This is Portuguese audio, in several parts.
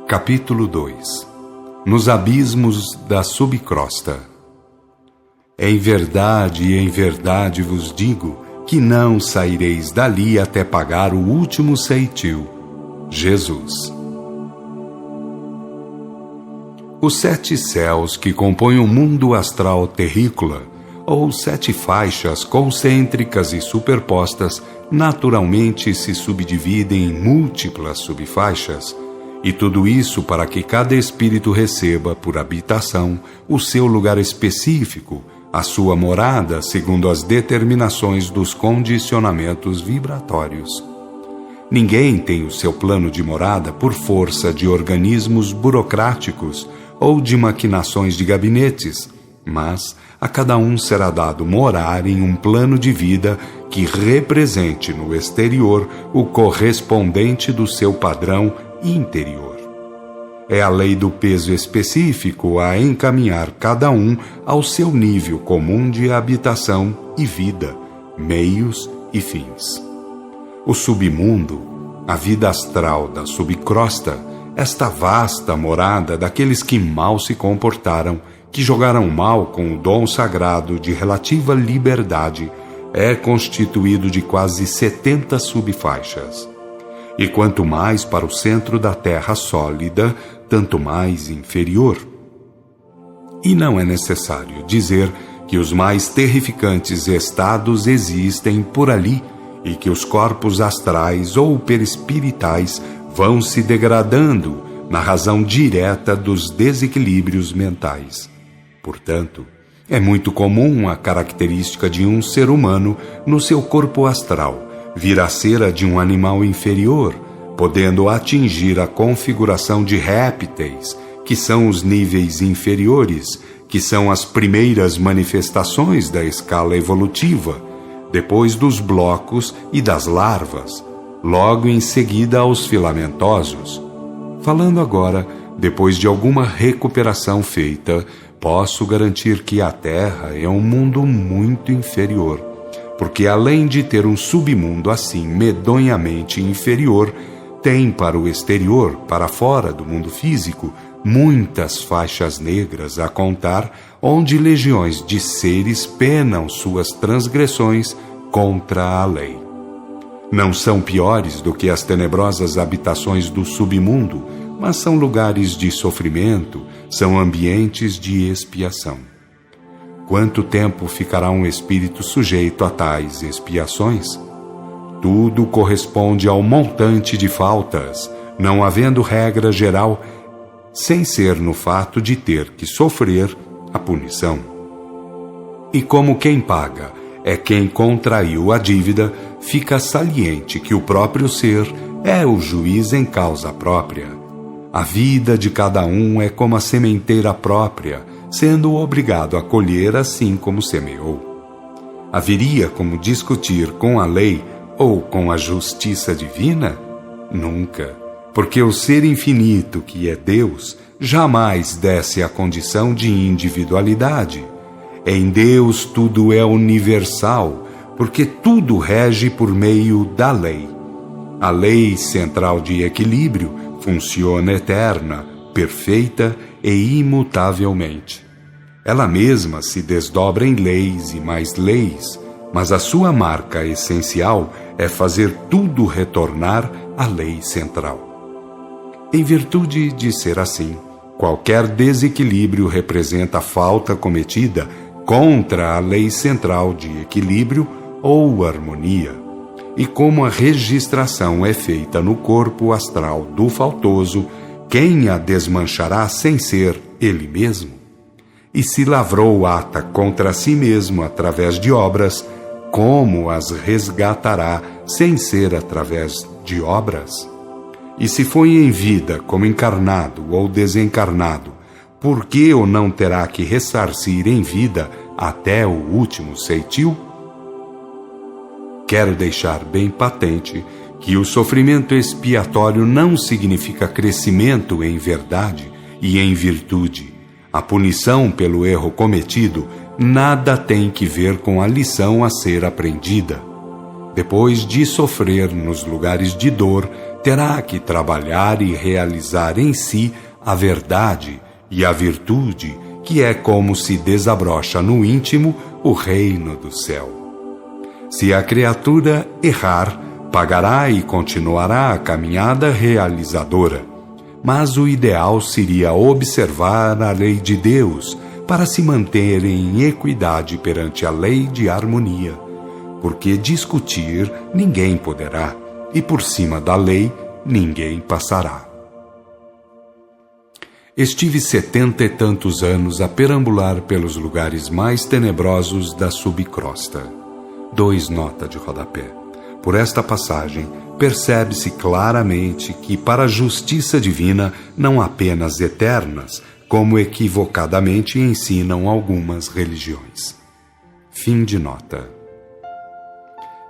Capítulo 2. Nos abismos da subcrosta. Em verdade vos digo que não saireis dali até pagar o último ceitil. Jesus. Os 7 céus que compõem o mundo astral terrícola, ou 7 faixas concêntricas e superpostas, naturalmente se subdividem em múltiplas subfaixas, e tudo isso para que cada espírito receba, por habitação, o seu lugar específico, a sua morada segundo as determinações dos condicionamentos vibratórios. Ninguém tem o seu plano de morada por força de organismos burocráticos ou de maquinações de gabinetes, mas a cada um será dado morar em um plano de vida que represente no exterior o correspondente do seu padrão interior. É a lei do peso específico a encaminhar cada um ao seu nível comum de habitação e vida, meios e fins. O submundo, a vida astral da subcrosta, esta vasta morada daqueles que mal se comportaram, que jogaram mal com o dom sagrado de relativa liberdade, é constituído de quase 70 subfaixas. E quanto mais para o centro da terra sólida, tanto mais inferior. E não é necessário dizer que os mais terrificantes estados existem por ali e que os corpos astrais ou perispiritais vão se degradando na razão direta dos desequilíbrios mentais. Portanto, é muito comum a característica de um ser humano no seu corpo astral vir a ser a de um animal inferior, podendo atingir a configuração de répteis, que são os níveis inferiores, que são as primeiras manifestações da escala evolutiva, depois dos blocos e das larvas, logo em seguida aos filamentosos. Falando agora, depois de alguma recuperação feita, posso garantir que a Terra é um mundo muito inferior, porque além de ter um submundo assim medonhamente inferior, tem para o exterior, para fora do mundo físico, muitas faixas negras a contar, onde legiões de seres penam suas transgressões contra a lei. Não são piores do que as tenebrosas habitações do submundo, mas são lugares de sofrimento, são ambientes de expiação. Quanto tempo ficará um espírito sujeito a tais expiações? Tudo corresponde ao montante de faltas, não havendo regra geral, sem ser no fato de ter que sofrer a punição. E como quem paga é quem contraiu a dívida, fica saliente que o próprio ser é o juiz em causa própria. A vida de cada um é como a sementeira própria, sendo obrigado a colher assim como semeou. Haveria como discutir com a lei ou com a justiça divina? Nunca, porque o ser infinito, que é Deus, jamais desce à condição de individualidade. Em Deus tudo é universal, porque tudo rege por meio da lei. A lei central de equilíbrio funciona eterna, perfeita e imutavelmente. Ela mesma se desdobra em leis e mais leis, mas a sua marca essencial é fazer tudo retornar à lei central. Em virtude de ser assim, qualquer desequilíbrio representa falta cometida contra a lei central de equilíbrio ou harmonia. E como a registração é feita no corpo astral do faltoso, quem a desmanchará sem ser ele mesmo? E se lavrou ata contra si mesmo através de obras, como as resgatará sem ser através de obras? E se foi em vida como encarnado ou desencarnado, por que o não terá que ressarcir em vida até o último ceitil? Quero deixar bem patente que o sofrimento expiatório não significa crescimento em verdade e em virtude. A punição pelo erro cometido nada tem que ver com a lição a ser aprendida. Depois de sofrer nos lugares de dor, terá que trabalhar e realizar em si a verdade e a virtude, que é como se desabrocha no íntimo o reino do céu. Se a criatura errar, pagará e continuará a caminhada realizadora, mas o ideal seria observar a lei de Deus para se manter em equidade perante a lei de harmonia, porque discutir ninguém poderá, e por cima da lei ninguém passará. Estive 70 e tantos anos a perambular pelos lugares mais tenebrosos da subcrosta. 2 nota de rodapé. Por esta passagem, percebe-se claramente que para a justiça divina não há penas eternas, como equivocadamente ensinam algumas religiões. Fim de nota.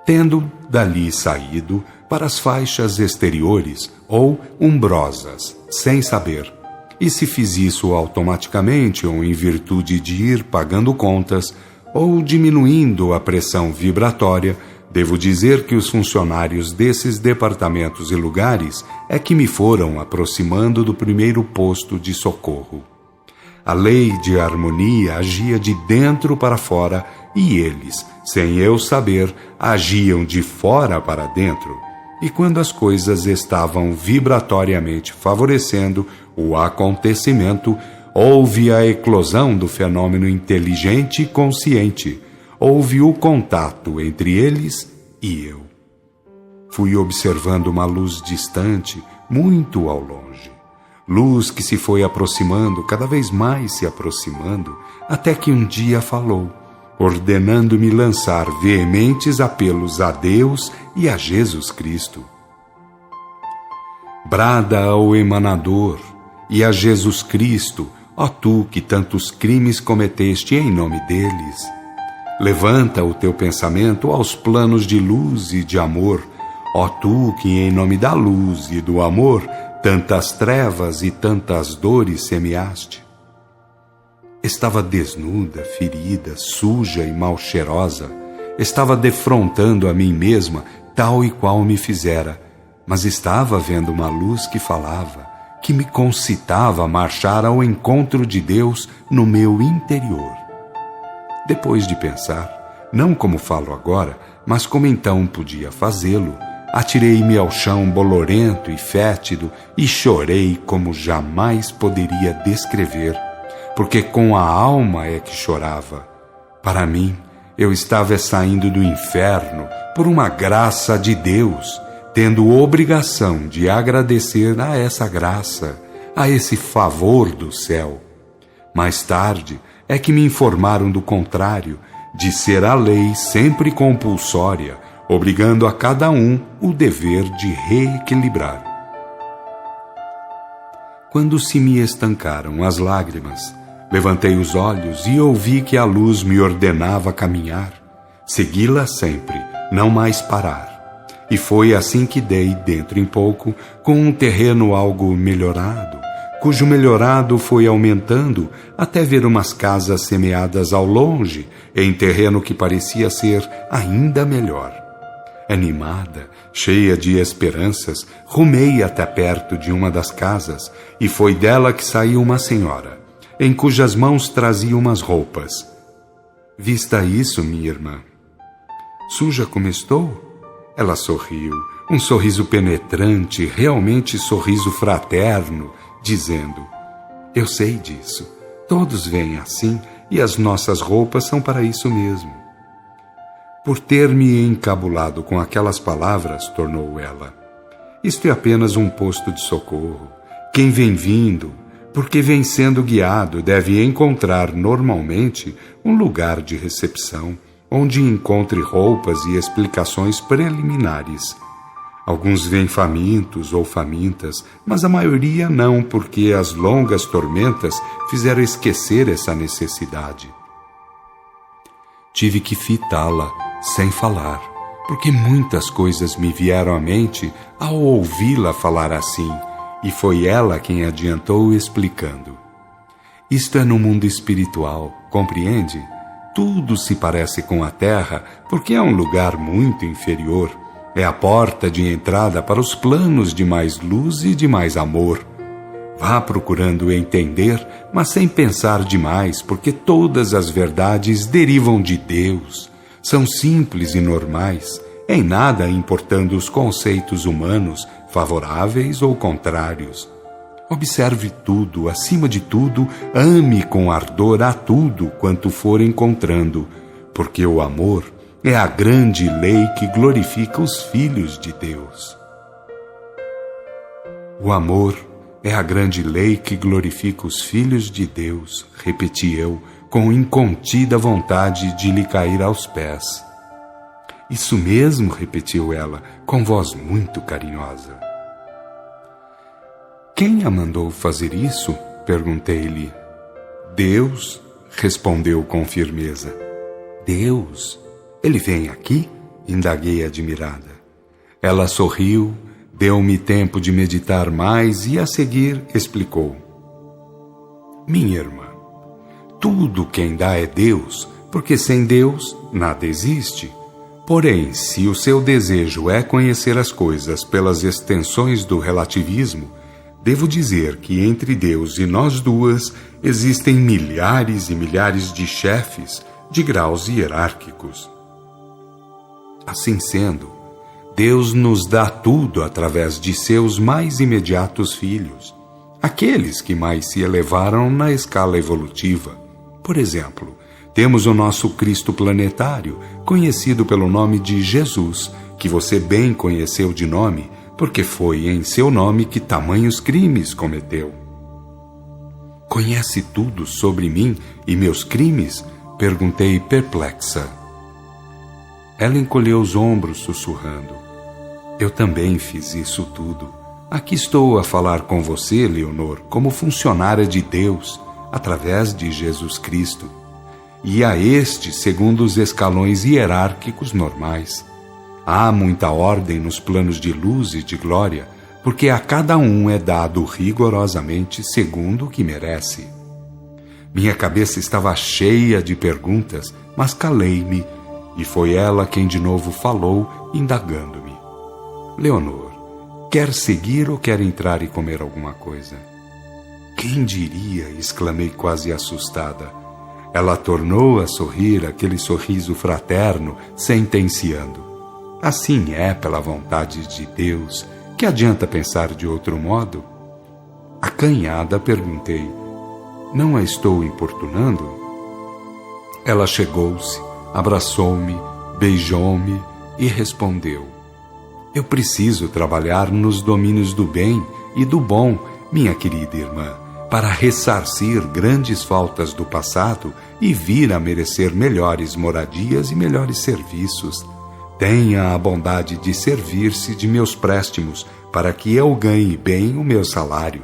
Tendo dali saído para as faixas exteriores ou umbrosas, sem saber, e se fiz isso automaticamente ou em virtude de ir pagando contas ou diminuindo a pressão vibratória, devo dizer que os funcionários desses departamentos e lugares é que me foram aproximando do primeiro posto de socorro. A lei de harmonia agia de dentro para fora e eles, sem eu saber, agiam de fora para dentro. E quando as coisas estavam vibratoriamente favorecendo o acontecimento, houve a eclosão do fenômeno inteligente e consciente. Houve o contato entre eles e eu. Fui observando uma luz distante, muito ao longe. Luz que se foi aproximando, cada vez mais se aproximando, até que um dia falou, ordenando-me lançar veementes apelos a Deus e a Jesus Cristo. Brada ao emanador e a Jesus Cristo, ó tu que tantos crimes cometeste em nome deles. Levanta o teu pensamento aos planos de luz e de amor, ó tu que em nome da luz e do amor tantas trevas e tantas dores semeaste. Estava desnuda, ferida, suja e mal cheirosa. Estava defrontando a mim mesma, tal e qual me fizera, mas estava vendo uma luz que falava, que me concitava a marchar ao encontro de Deus no meu interior. Depois de pensar, não como falo agora, mas como então podia fazê-lo, atirei-me ao chão bolorento e fétido e chorei como jamais poderia descrever, porque com a alma é que chorava. Para mim, eu estava saindo do inferno por uma graça de Deus, tendo obrigação de agradecer a essa graça, a esse favor do céu. Mais tarde é que me informaram do contrário, de ser a lei sempre compulsória, obrigando a cada um o dever de reequilibrar. Quando se me estancaram as lágrimas, levantei os olhos e ouvi que a luz me ordenava caminhar, segui-la sempre, não mais parar. E foi assim que dei, dentro em pouco, com um terreno algo melhorado, cujo melhorado foi aumentando até ver umas casas semeadas ao longe, em terreno que parecia ser ainda melhor. Animada, cheia de esperanças, rumei até perto de uma das casas, e foi dela que saiu uma senhora, em cujas mãos trazia umas roupas. Vista isso, minha irmã. Suja como estou? Ela sorriu, um sorriso penetrante, realmente sorriso fraterno, dizendo, eu sei disso, todos vêm assim e as nossas roupas são para isso mesmo. Por ter me encabulado com aquelas palavras, tornou ela, isto é apenas um posto de socorro. Quem vem vindo, porque vem sendo guiado, deve encontrar normalmente um lugar de recepção, onde encontre roupas e explicações preliminares. Alguns vêm famintos ou famintas, mas a maioria não, porque as longas tormentas fizeram esquecer essa necessidade. Tive que fitá-la, sem falar, porque muitas coisas me vieram à mente ao ouvi-la falar assim, e foi ela quem adiantou explicando. Isto é no mundo espiritual, compreende? Tudo se parece com a Terra, porque é um lugar muito inferior. É a porta de entrada para os planos de mais luz e de mais amor. Vá procurando entender, mas sem pensar demais, porque todas as verdades derivam de Deus. São simples e normais, em nada importando os conceitos humanos, favoráveis ou contrários. Observe tudo, acima de tudo, ame com ardor a tudo quanto for encontrando, porque o amor é a grande lei que glorifica os filhos de Deus. O amor é a grande lei que glorifica os filhos de Deus, repeti eu, com incontida vontade de lhe cair aos pés. Isso mesmo, repetiu ela, com voz muito carinhosa. Quem a mandou fazer isso? Perguntei-lhe. Deus, respondeu com firmeza. Deus? Ele vem aqui? Indaguei admirada. Ela sorriu, deu-me tempo de meditar mais e a seguir explicou. Minha irmã, tudo quem dá é Deus, porque sem Deus nada existe. Porém, se o seu desejo é conhecer as coisas pelas extensões do relativismo, devo dizer que entre Deus e nós duas existem milhares e milhares de chefes de graus hierárquicos. Assim sendo, Deus nos dá tudo através de seus mais imediatos filhos, aqueles que mais se elevaram na escala evolutiva. Por exemplo, temos o nosso Cristo planetário, conhecido pelo nome de Jesus, que você bem conheceu de nome, porque foi em seu nome que tamanhos crimes cometeu. Conhece tudo sobre mim e meus crimes? Perguntei perplexa. Ela encolheu os ombros, sussurrando. Eu também fiz isso tudo. Aqui estou a falar com você, Leonor, como funcionária de Deus, através de Jesus Cristo. E a este segundo os escalões hierárquicos normais. Há muita ordem nos planos de luz e de glória, porque a cada um é dado rigorosamente segundo o que merece. Minha cabeça estava cheia de perguntas, mas calei-me, e foi ela quem de novo falou, indagando-me. Leonor, quer seguir ou quer entrar e comer alguma coisa? Quem diria? Exclamei quase assustada. Ela tornou a sorrir aquele sorriso fraterno, sentenciando. Assim é pela vontade de Deus, que adianta pensar de outro modo? Acanhada, perguntei, não a estou importunando? Ela chegou-se, abraçou-me, beijou-me e respondeu. Eu preciso trabalhar nos domínios do bem e do bom, minha querida irmã, para ressarcir grandes faltas do passado e vir a merecer melhores moradias e melhores serviços. Tenha a bondade de servir-se de meus préstimos, para que eu ganhe bem o meu salário.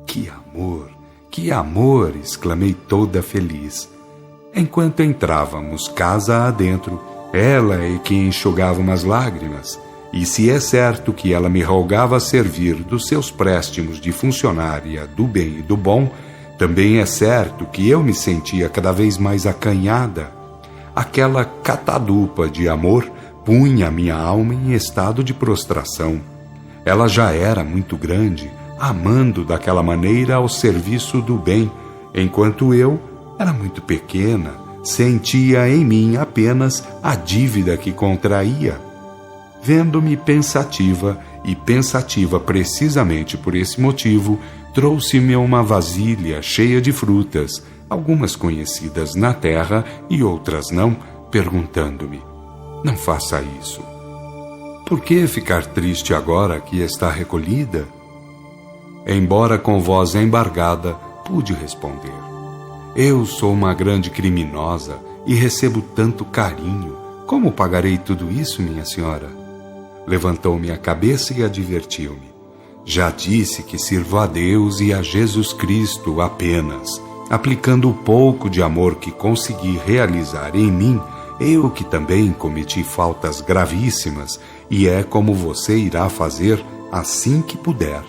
Que amor! Exclamei toda feliz. Enquanto entrávamos casa adentro, ela é que enxugava umas lágrimas, e se é certo que ela me rogava servir dos seus préstimos de funcionária do bem e do bom, também é certo que eu me sentia cada vez mais acanhada. Aquela catadupa de amor punha minha alma em estado de prostração. Ela já era muito grande, amando daquela maneira ao serviço do bem, enquanto eu era muito pequena, sentia em mim apenas a dívida que contraía. Vendo-me pensativa, e pensativa precisamente por esse motivo, trouxe-me uma vasilha cheia de frutas, algumas conhecidas na terra e outras não, perguntando-me, não faça isso. Por que ficar triste agora que está recolhida? Embora com voz embargada, pude responder. Eu sou uma grande criminosa e recebo tanto carinho. Como pagarei tudo isso, minha senhora? Levantou-me a cabeça e advertiu-me. Já disse que sirvo a Deus e a Jesus Cristo apenas, aplicando o pouco de amor que consegui realizar em mim, eu que também cometi faltas gravíssimas, e é como você irá fazer assim que puder.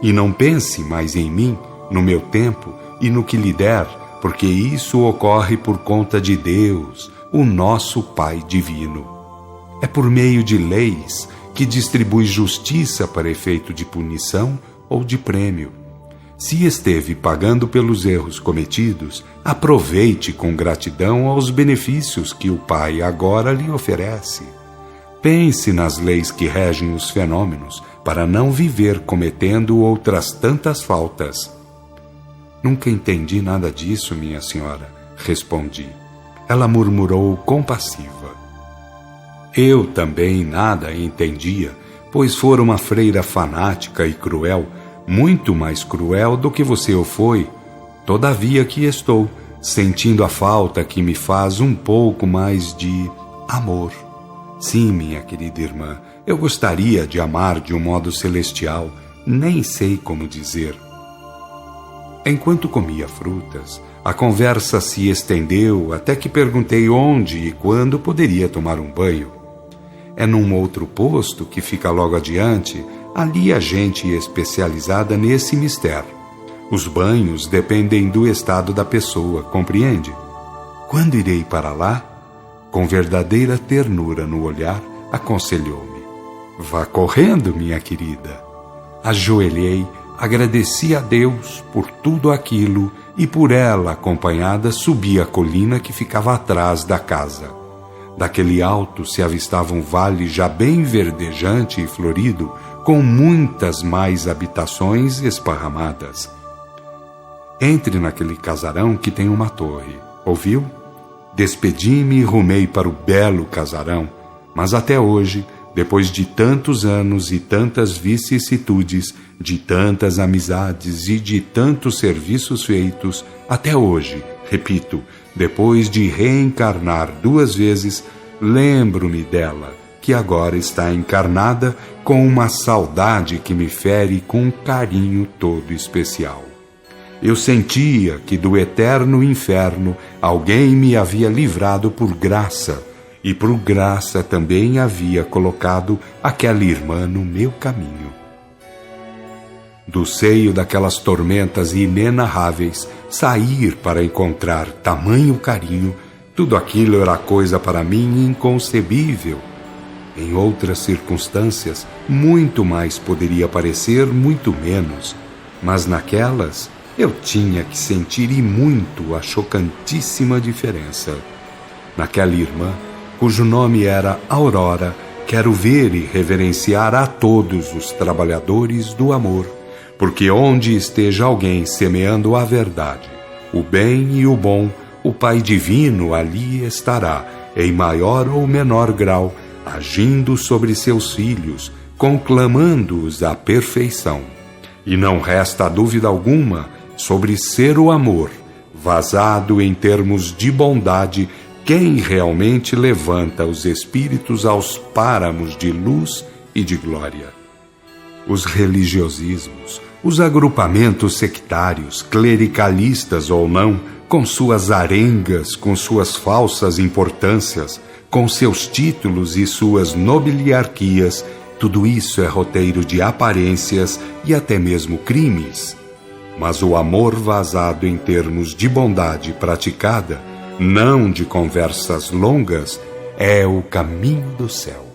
E não pense mais em mim, no meu tempo e no que lhe der, porque isso ocorre por conta de Deus, o nosso Pai Divino. É por meio de leis que distribui justiça para efeito de punição ou de prêmio. Se esteve pagando pelos erros cometidos, aproveite com gratidão aos benefícios que o Pai agora lhe oferece. Pense nas leis que regem os fenômenos, para não viver cometendo outras tantas faltas. Nunca entendi nada disso, minha senhora, respondi. Ela murmurou compassiva. Eu também nada entendia, pois fora uma freira fanática e cruel, muito mais cruel do que você o foi. Todavia aqui estou, sentindo a falta que me faz um pouco mais de amor. Sim, minha querida irmã, eu gostaria de amar de um modo celestial, nem sei como dizer. Enquanto comia frutas, a conversa se estendeu até que perguntei onde e quando poderia tomar um banho. É num outro posto que fica logo adiante. Ali há gente especializada nesse mistério. Os banhos dependem do estado da pessoa, compreende? Quando irei para lá? Com verdadeira ternura no olhar, aconselhou-me. Vá correndo, minha querida. Ajoelhei, agradeci a Deus por tudo aquilo e por ela acompanhada subi a colina que ficava atrás da casa. Daquele alto se avistava um vale já bem verdejante e florido, com muitas mais habitações esparramadas. Entre naquele casarão que tem uma torre, ouviu? Despedi-me e rumei para o belo casarão, mas até hoje, depois de tantos anos e tantas vicissitudes, de tantas amizades e de tantos serviços feitos, até hoje, repito, depois de reencarnar 2 vezes, lembro-me dela, que agora está encarnada com uma saudade que me fere com um carinho todo especial. Eu sentia que do eterno inferno alguém me havia livrado por graça, e por graça também havia colocado aquela irmã no meu caminho. Do seio daquelas tormentas inenarráveis, sair para encontrar tamanho carinho, tudo aquilo era coisa para mim inconcebível. Em outras circunstâncias, muito mais poderia parecer, muito menos, mas naquelas eu tinha que sentir e muito a chocantíssima diferença. Naquela irmã, cujo nome era Aurora, quero ver e reverenciar a todos os trabalhadores do amor, porque onde esteja alguém semeando a verdade, o bem e o bom, o Pai Divino ali estará, em maior ou menor grau, agindo sobre seus filhos, conclamando-os à perfeição. E não resta dúvida alguma sobre ser o amor, vazado em termos de bondade, quem realmente levanta os espíritos aos páramos de luz e de glória. Os religiosismos, os agrupamentos sectários, clericalistas ou não, com suas arengas, com suas falsas importâncias, com seus títulos e suas nobiliarquias, tudo isso é roteiro de aparências e até mesmo crimes. Mas o amor vazado em termos de bondade praticada, não de conversas longas, é o caminho do céu.